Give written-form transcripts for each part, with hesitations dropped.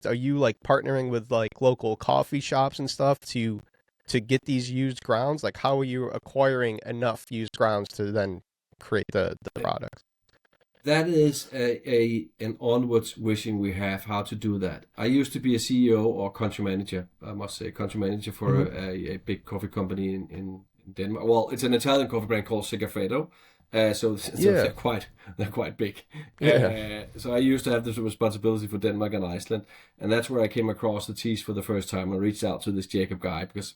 are you like partnering with like local coffee shops and stuff to get these used grounds? Like, how are you acquiring enough used grounds to then create the product? That is an onwards wishing we have how to do that. I used to be a CEO or country manager, I must say, country manager for Mm-hmm. a big coffee company in Denmark. Well, it's an Italian coffee brand called Segafredo. So Yeah, they're quite big. yeah. So I used to have this responsibility for Denmark and Iceland, and that's where I came across the teas for the first time. I reached out to this Jacob guy because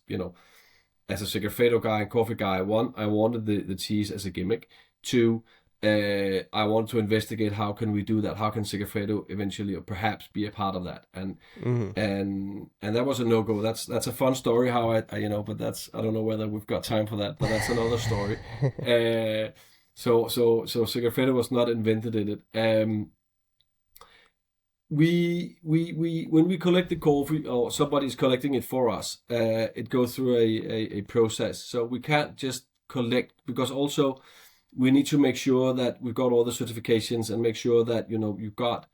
as a Segafredo guy and coffee guy, one, I wanted the cheese as a gimmick. Two, I want to investigate how can we do that? How can Segafredo eventually or perhaps be a part of that? And Mm-hmm. and and that was a no go. That's a fun story. How but that's I don't know whether we've got time for that. But that's another story. So Segafredo was not invented in it. We when we collect the coffee or somebody's collecting it for us, it goes through a process. So we can't just collect because also we need to make sure that we've got all the certifications and make sure that you've got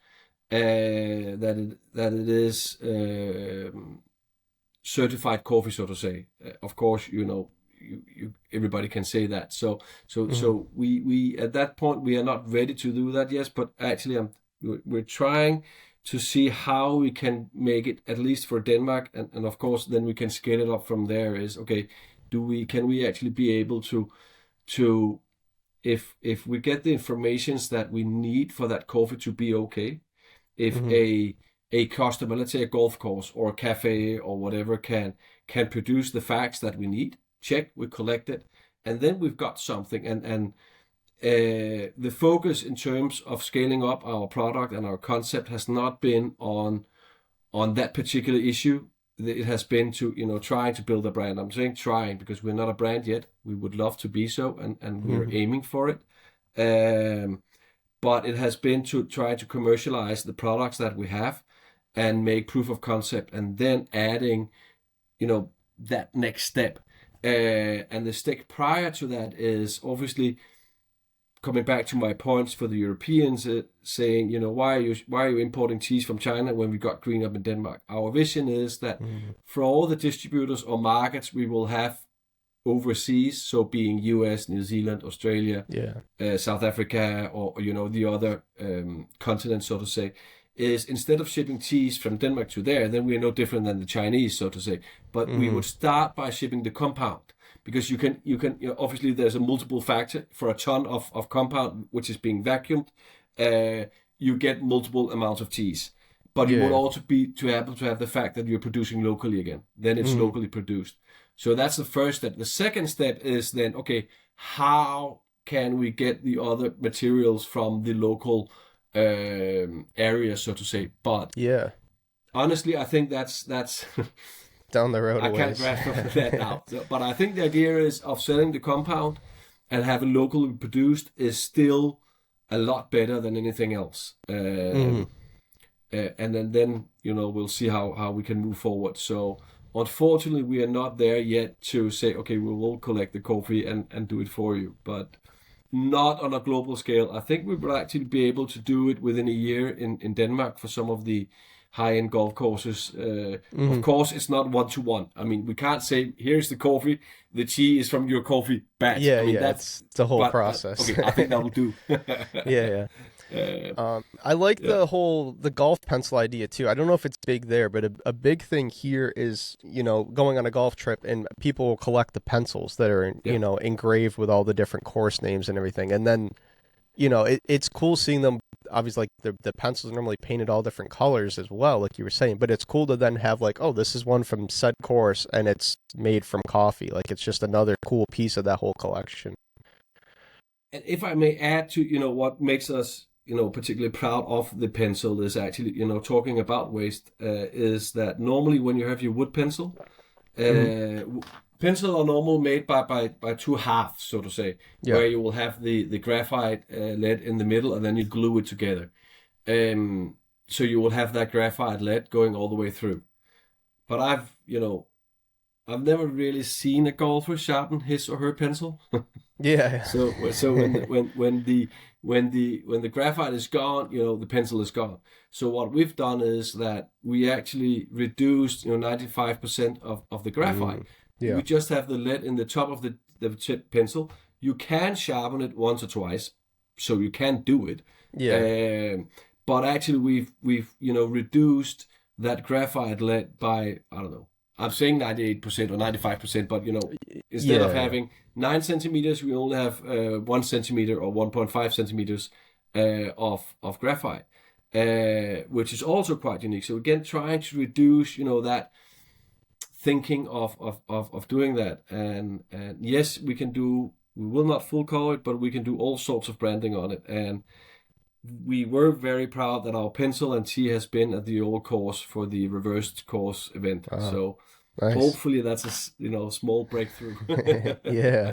that it is certified coffee, so to say. Of course, everybody can say that. So so Mm-hmm. so we at that point we are not ready to do that yet. But actually, we're trying to see how we can make it at least for Denmark, and of course then we can scale it up from there. Is okay. Can we actually be able to if we get the informations that we need for that coffee to be okay, if Mm-hmm. a customer, let's say a golf course or a cafe or whatever, can produce the facts that we need, check, we collect it, and then we've got something. And the focus in terms of scaling up our product and our concept has not been on that particular issue. It has been to trying to build a brand. I'm saying trying because we're not a brand yet. We would love to be so, and we're Mm-hmm. aiming for it. But it has been to try to commercialize the products that we have and make proof of concept, and then adding that next step. And the step prior to that is obviously coming back to my points for the Europeans, saying, why are you importing cheese from China when we got GreenUp in Denmark? Our vision is that Mm-hmm. for all the distributors or markets we will have overseas, so being US, New Zealand, Australia, Yeah. South Africa, or the other continents, so to say, is instead of shipping cheese from Denmark to there, then we are no different than the Chinese, so to say. But we Mm-hmm. would start by shipping the compound because obviously there's a multiple factor for a ton of compound which is being vacuumed. You get multiple amounts of cheese, but you would Yeah. also be to able to have the fact that you're producing locally again. Then it's Mm-hmm. locally produced. So that's the first step. The second step is then, okay, how can we get the other materials from the local area, so to say? But Yeah. honestly, I think that's Down the road I a can't ways. grasp that now. But I think the idea is of selling the compound and having locally produced is still a lot better than anything else. Mm-hmm. And then we'll see how we can move forward. So unfortunately, we are not there yet to say, okay, we will collect the coffee and do it for you, but not on a global scale. I think we will actually be able to do it within a year in Denmark for some of the high-end golf courses. Of Mm-hmm. course, it's not one-to-one. I mean, we can't say, here's the coffee, the tea is from your coffee batch. Yeah, I mean, yeah, it's a whole but process. okay, I think that will do. Yeah, yeah. I like Yeah, the golf pencil idea too. I don't know if it's big there, but a big thing here is, going on a golf trip and people will collect the pencils that are, yeah. engraved with all the different course names and everything. And then, it's cool seeing them. Obviously, like the pencils are normally painted all different colors as well, like you were saying, but it's cool to then have like, oh, this is one from said course and it's made from coffee. Like it's just another cool piece of that whole collection. And if I may add to, what makes us, particularly proud of the pencil is actually, talking about waste, is that normally when you have your wood pencil, Hmm. uh, pencil are normally made by two halves, so to say, Yeah. where you will have the graphite lead in the middle and then you glue it together. Um, so you will have that graphite lead going all the way through. But I've never really seen a golfer sharpen his or her pencil. Yeah. So when when the graphite is gone, the pencil is gone. So what we've done is that we actually reduced 95% of the graphite. Yeah. We just have the lead in the top of the tip pencil. You can sharpen it once or twice, so you can do it. Yeah. But actually we've reduced that graphite lead by, I don't know, I'm saying 98% or 95%, but instead of having 9 centimeters, we only have 1 centimeter or 1.5 centimeters of graphite, which is also quite unique. So again, trying to reduce, that thinking of doing that. And yes, we will not full color it, but we can do all sorts of branding on it. And we were very proud that our pencil and tea has been at the old course for the reversed course event. So nice. Hopefully that's a small breakthrough. Yeah.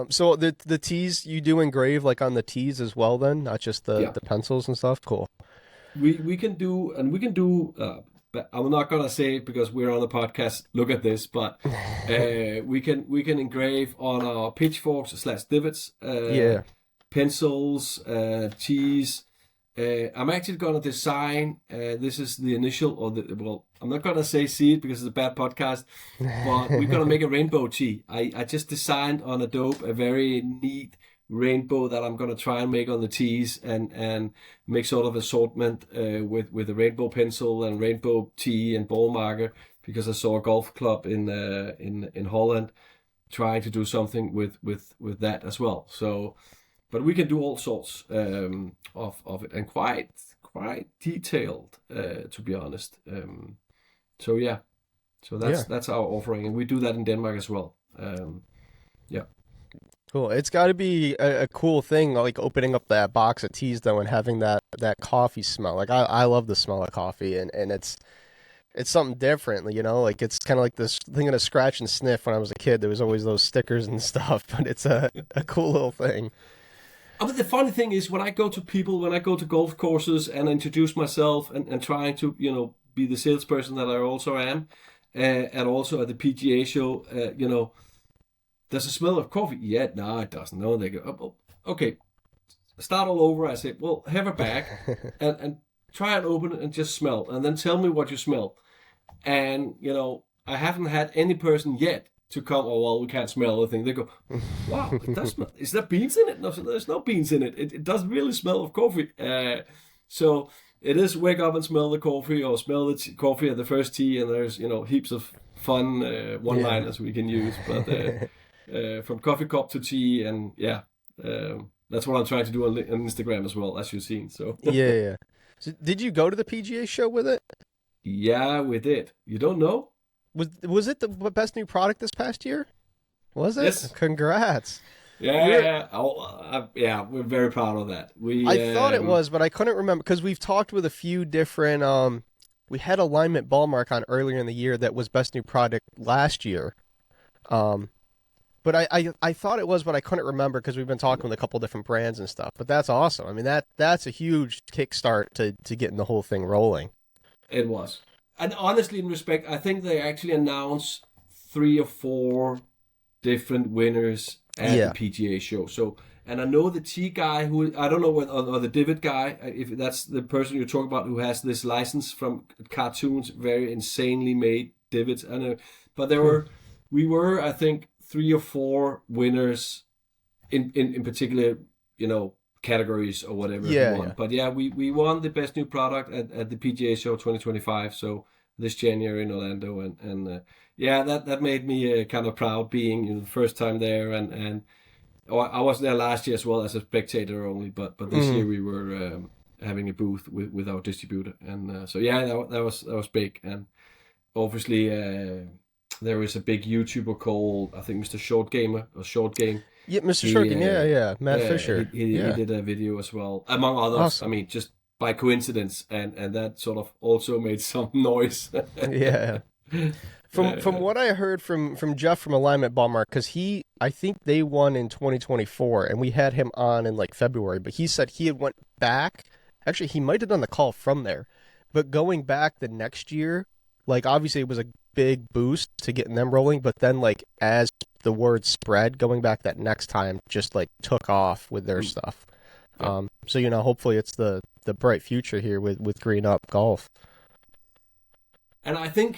So the teas you do engrave like on the teas as well then, not just the pencils and stuff. Cool. We can do but I'm not gonna say it because we're on the podcast. Look at this, but we can engrave on our pitchforks / divots. Pencils, teas. I'm actually gonna design. This is the initial, I'm not gonna say seed because it's a bad podcast, but we're gonna make a rainbow tea. I just designed on Adobe a very neat rainbow that I'm gonna try and make on the teas and make sort of assortment with a rainbow pencil and rainbow tea and ball marker, because I saw a golf club in Holland trying to do something with that as well. So. But we can do all sorts of it, and quite detailed, to be honest. So that's our offering, and we do that in Denmark as well. Cool. It's got to be a cool thing, like opening up that box of teas though, and having that coffee smell. Like I love the smell of coffee, and it's something different, like it's kind of like this thing of a scratch and sniff. When I was a kid, there was always those stickers and stuff, but it's a cool little thing. But the funny thing is, when I go to golf courses and introduce myself and trying to, be the salesperson that I also am, and also at the PGA show, does it smell of coffee? Yeah, no, it doesn't. No, they go, oh, okay, start all over. I say, well, have a bag and try and open it and just smell, and then tell me what you smell. And, I haven't had any person yet to come, we can't smell anything. They go, wow, it does smell. Is there beans in it? No, there's no beans in it. It does really smell of coffee. So it is wake up and smell the coffee, or smell the coffee at the first tee, and there's, heaps of fun one-liners we can use. But from coffee cup to tea, and that's what I'm trying to do on Instagram as well, as you've seen. So yeah. So did you go to the PGA show with it? Yeah, we did. You don't know? Was it the best new product this past year? Was it? Yes. Congrats. Yeah. We're very proud of that. I thought it was, but I couldn't remember, because we've talked with a few different. We had Alignment Ballmark on earlier in the year that was best new product last year. But I thought it was, but I couldn't remember because we've been talking with a couple different brands and stuff. But that's awesome. I mean, that's a huge kickstart to getting the whole thing rolling. It was. And honestly, in respect, I think they actually announced 3 or 4 different winners at the PGA show. So, and I know the tea guy who, I don't know what, or the divot guy, if that's the person you're talking about, who has this license from cartoons, very insanely made divots. I know, but we were, I think, 3 or 4 winners in particular, categories or whatever we won. But we won the best new product at the PGA show 2025, so this January in Orlando, and that made me kind of proud, being the first time there, and I was there last year as well as a spectator only, but this year we were having a booth with our distributor, and that was big. And obviously there is a big YouTuber called, I think, Mr. Short Gamer or Short Game. Yeah, Mr. Shorkin, Matt Fisher. He did a video as well, among others. Awesome. I mean, just by coincidence, and that sort of also made some noise. Yeah. From what I heard from Jeff from Alignment Ballmark, because I think they won in 2024, and we had him on in like February, but he said he had went back. Actually, he might have done the call from there, but going back the next year, like obviously it was a big boost to getting them rolling, but then like as the word spread going back that next time just like took off with their Mm. stuff. Yeah. So hopefully it's the bright future here with GreenUp Golf. And I think,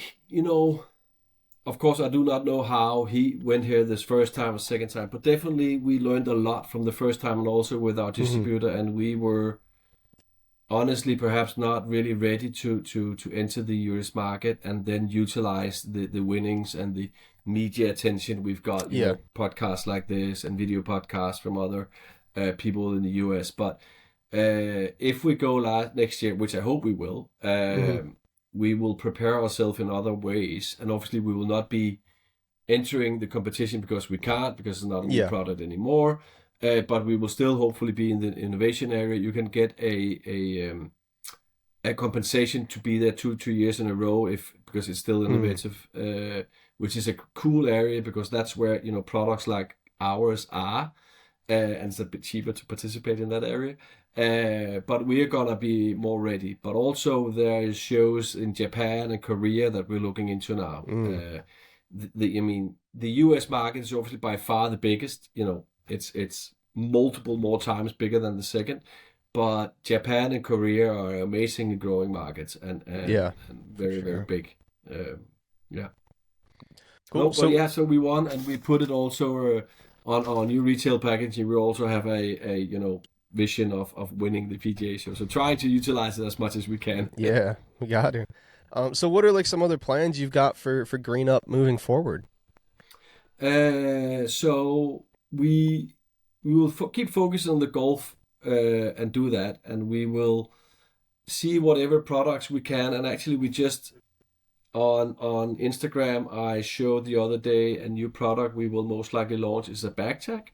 of course, I do not know how he went here this first time or second time, but definitely we learned a lot from the first time and also with our Hmm. distributor, and we were honestly perhaps not really ready to enter the US market and then utilize the winnings and the media attention we've got, Yeah. podcasts like this and video podcasts from other people in the US. But if we go next year, which I hope we will, Hmm. we will prepare ourselves in other ways. And obviously, we will not be entering the competition because we can't, because it's not a new Yeah. product anymore. But we will still hopefully be in the innovation area. You can get a compensation to be there 2 years in a row because it's still Mm. innovative, which is a cool area because that's where products like ours are, and it's a bit cheaper to participate in that area. But we are gonna be more ready. But also there is shows in Japan and Korea that we're looking into now. Mm. I mean, the U.S. market is obviously by far the biggest. It's multiple more times bigger than the second. But Japan and Korea are amazingly growing markets Yeah, and for very, very sure. big. Yeah. No, Cool. but So yeah, so we won and we put it also on our new retail packaging. We also have a vision of winning the PGA show. So trying to utilize it as much as we can. yeah, we got to. So what are like some other plans you've got for Green Up moving forward? So we will keep focusing on the golf and do that, and we will see whatever products we can. And actually, we just on Instagram, I showed the other day a new product we will most likely launch is a bag tag.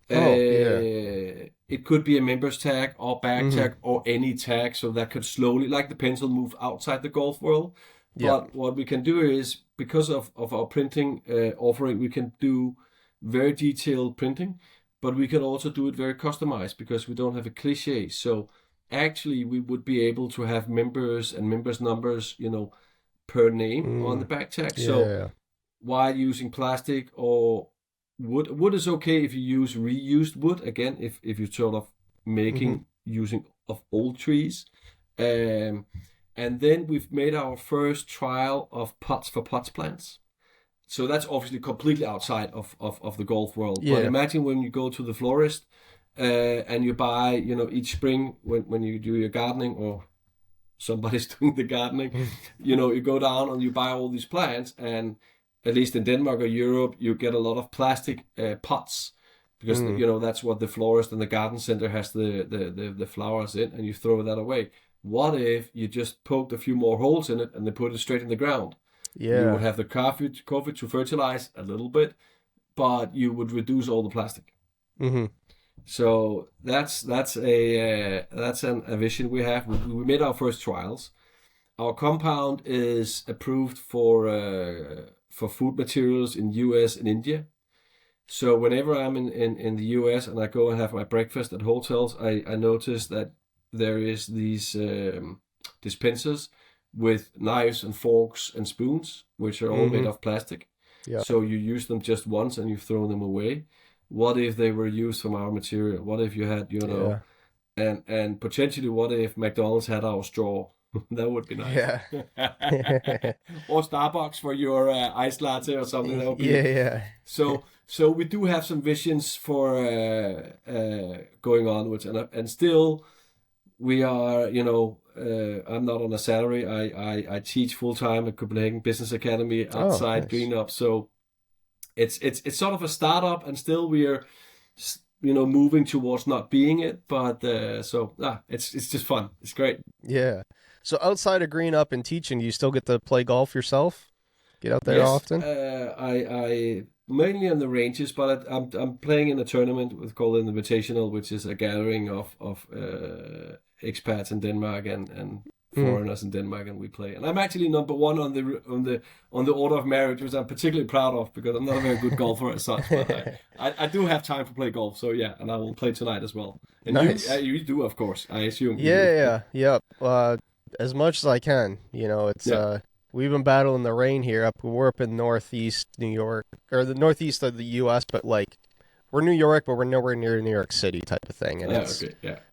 Oh, yeah. It could be a members tag or bag Hmm. tag or any tag, so that could slowly, like the pencil, move outside the golf world. Yep. But what we can do is, because of our printing offering, we can do very detailed printing, but we can also do it very customized because we don't have a cliche. So actually, we would be able to have members and members numbers, per name on the Mm. back tag. So Yeah. while using plastic or wood is okay if you use reused wood. Again, if you're sort of Hmm. making using of old trees. Um, and then we've made our first trial of pots for pots plants. So that's obviously completely outside of the golf world. But Yeah. imagine when you go to the florist and you buy, each spring when you do your gardening or somebody's doing the gardening, you go down and you buy all these plants, and at least in Denmark or Europe, you get a lot of plastic pots because Mm. that's what the florist and the garden center has the flowers in, and you throw that away. What if you just poked a few more holes in it and they put it straight in the ground? You would Yeah. have the coffee to fertilize a little bit, but you would reduce all the plastic. Hmm. So that's a vision we have. We made our first trials. Our compound is approved for food materials in US and India. So whenever I'm in the US and I go and have my breakfast at hotels, I notice that there is these dispensers with knives and forks and spoons, which are all made Hmm. of plastic. Yeah. So you use them just once and you throw them away. What if they were used from our material? What if you had, Yeah. and potentially what if McDonald's had our straw? That would be nice. Yeah. Or Starbucks for your iced latte or something. That would be Yeah. so. So we do have some visions for going onwards, and still we are. I'm not on a salary. I teach full time at Copenhagen Business Academy Oh, outside nice. GreenUp. So it's sort of a startup, and still we are moving towards not being it. But it's just fun. It's great. Yeah. So outside of Green Up and teaching, do you still get to play golf yourself? Get out there Yes, often? I mainly on the ranges, but I'm playing in a tournament with called an Invitational, which is a gathering of expats in Denmark and Mm. foreigners in Denmark, and we play. And I'm actually number one on the order of merit, which I'm particularly proud of because I'm not a very good golfer as such, but I do have time to play golf. So yeah, and I will play tonight as well. And Nice. you do, of course. I assume you do. Yeah, yeah, yep. As much as I can. It's Yeah. We've been battling the rain here. We're up in northeast New York, or the northeast of the U.S., but like we're New York, but we're nowhere near New York City type of thing, and it's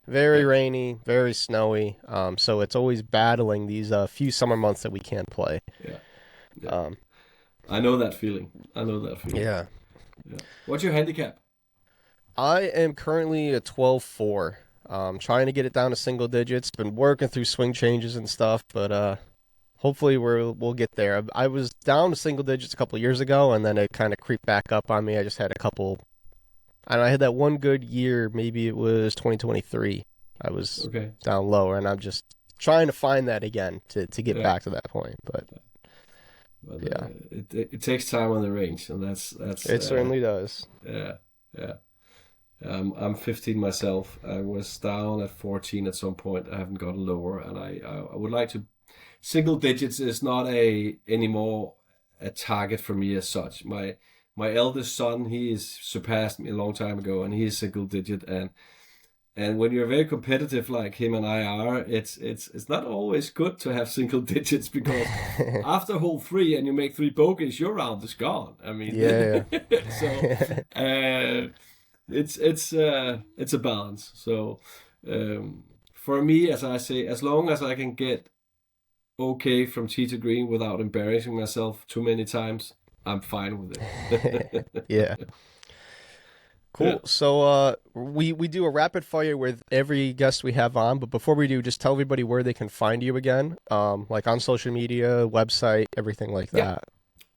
very rainy, very snowy. So it's always battling these few summer months that we can't play. Yeah. I know that feeling. Yeah. What's your handicap? I am currently a 12-4. Trying to get it down to single digits. Been working through swing changes and stuff, but hopefully we'll get there. I was down to single digits a couple of years ago, and then it kind of creeped back up on me. I just had a couple. I had that one good year. Maybe it was 2023. I was down lower, and I'm just trying to find that again to get back to that point. But yeah, it takes time on the range, and that's it certainly does. Yeah. I'm 15 myself. I was down at 14 at some point. I haven't gotten lower, and I would like to. Single digits is not anymore a target for me as such. My eldest son, he has surpassed me a long time ago, and he is single digit. And when you're very competitive like him and I are, it's not always good to have single digits, because after hole 3 and you make 3 bogeys, your round is gone. I mean, so it's a balance. So for me, as I say, as long as I can get okay from tee to green without embarrassing myself too many times, I'm fine with it. Yeah. Cool. Yeah. So we do a rapid fire with every guest we have on, but before we do, just tell everybody where they can find you again, like on social media, website, everything like that. Yeah.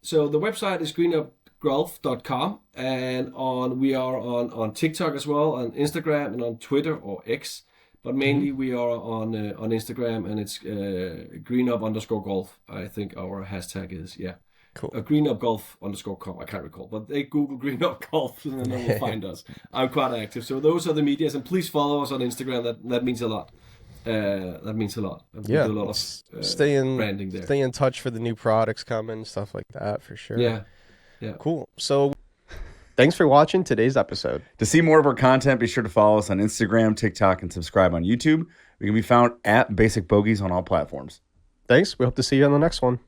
So the website is greenupgolf.com, and we are on TikTok as well, on Instagram and on Twitter or X, but mainly we are on Instagram, and it's greenup_golf. I think our hashtag is, Cool. GreenUpGolf_com. I can't recall, but they Google GreenUp Golf and then they will find us. I'm quite active, so those are the medias, and please follow us on Instagram. That means a lot. That means a lot. We do a lot of branding there. Stay in touch for the new products coming, stuff like that, for sure. Yeah. Cool. So thanks for watching today's episode. To see more of our content, be sure to follow us on Instagram, TikTok, and subscribe on YouTube. We can be found at Basic Bogeys on all platforms. Thanks. We hope to see you on the next one.